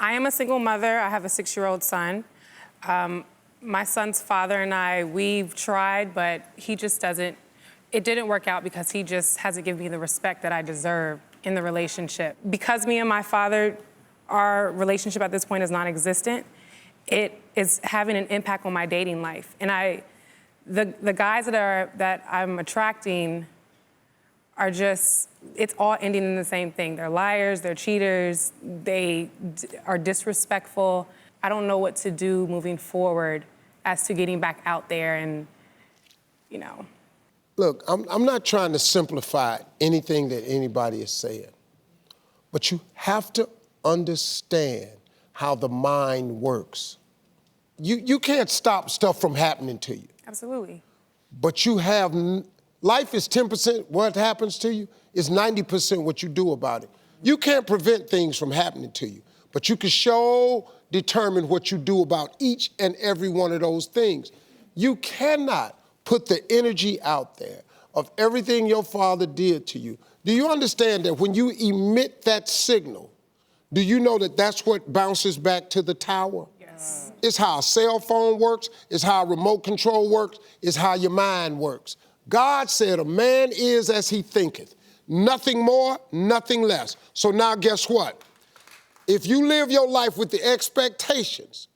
I am a single mother. I have a 6-year-old son. My son's father and I, we've tried, but he just doesn't, it didn't work out because he just hasn't given me the respect that I deserve in the relationship. Because me and my father, our relationship at this point is non-existent, it is having an impact on my dating life. And the guys that I'm attracting are just, it's all ending in the same thing. They're liars, they're cheaters, they are disrespectful. I don't know what to do moving forward as to getting back out there and, you know. Look, I'm not trying to simplify anything that anybody is saying, but you have to understand how the mind works. You can't stop stuff from happening to you. Absolutely. But you have, life is 10% what happens to you, is 90% what you do about it. You can't prevent things from happening to you, but you can determine what you do about each and every one of those things. You cannot put the energy out there of everything your father did to you. Do you understand that when you emit that signal, do you know that that's what bounces back to the tower? Yes. It's how a cell phone works, it's how remote control works, it's how your mind works. God said a man is as he thinketh. Nothing more, nothing less. So now guess what? If you live your life with the expectations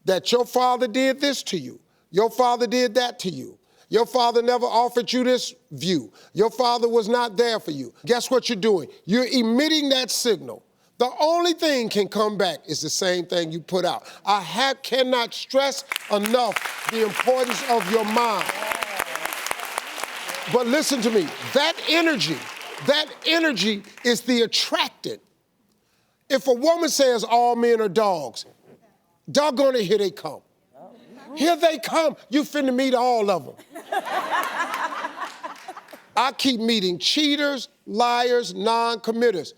that your father did this to you, your father did that to you, your father never offered you this view, your father was not there for you, guess what you're doing? You're emitting that signal. The only thing can come back is the same thing you put out. I cannot stress enough the importance of your mind. But listen to me, that energy is the attractant. If a woman says all men are dogs, doggone it, here they come. Here they come. You finna meet all of them. I keep meeting cheaters, liars, non-committers.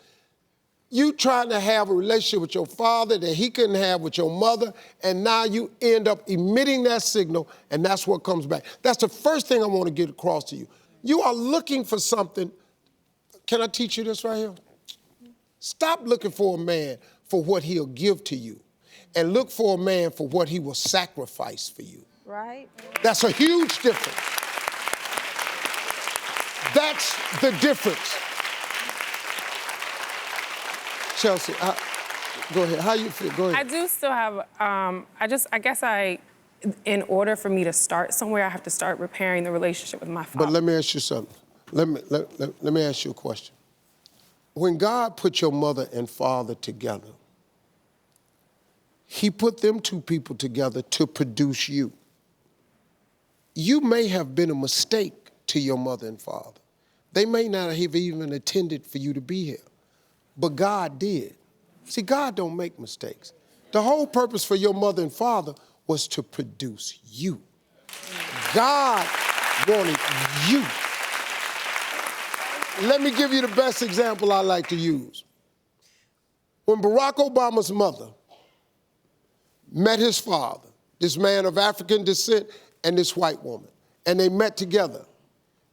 You trying to have a relationship with your father that he couldn't have with your mother, and now you end up emitting that signal, and that's what comes back. That's the first thing I want to get across to you. You are looking for something. Can I teach you this right here? Stop looking for a man for what he'll give to you, and look for a man for what he will sacrifice for you. Right. That's a huge difference. That's the difference. Chelsea, go ahead. How you feel? Go ahead. I do still have, I guess in order for me to start somewhere, I have to start repairing the relationship with my father. But let me ask you something. Let me ask you a question. When God put your mother and father together, he put them two people together to produce you. You may have been a mistake to your mother and father. They may not have even intended for you to be here, but God did. See, God don't make mistakes. The whole purpose for your mother and father was to produce you. God wanted you. Let me give you the best example I like to use. When Barack Obama's mother met his father, this man of African descent and this white woman, and they met together,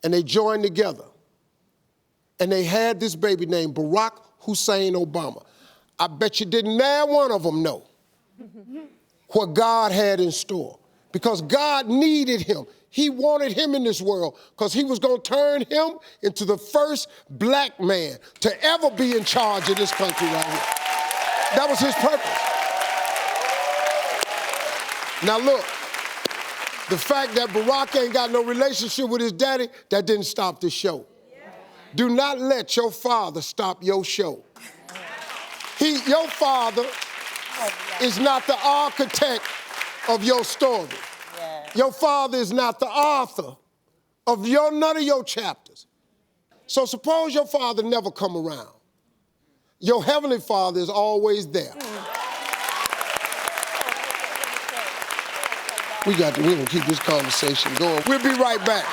and they joined together, and they had this baby named Barack Hussein Obama. I bet you didn't never one of them know what God had in store, because God needed him. He wanted him in this world because he was going to turn him into the first black man to ever be in charge of this country right here. That was his purpose. Now look, the fact that Barack ain't got no relationship with his daddy, that didn't stop the show. Do not let your father stop your show. Your father is not the architect of your story. Your father is not the author of none of your chapters. So suppose your father never come around. Your heavenly father is always there. We're gonna keep this conversation going. We'll be right back.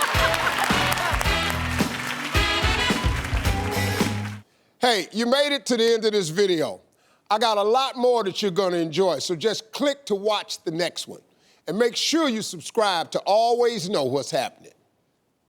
Hey, you made it to the end of this video. I got a lot more that you're gonna enjoy, so just click to watch the next one. And make sure you subscribe to always know what's happening.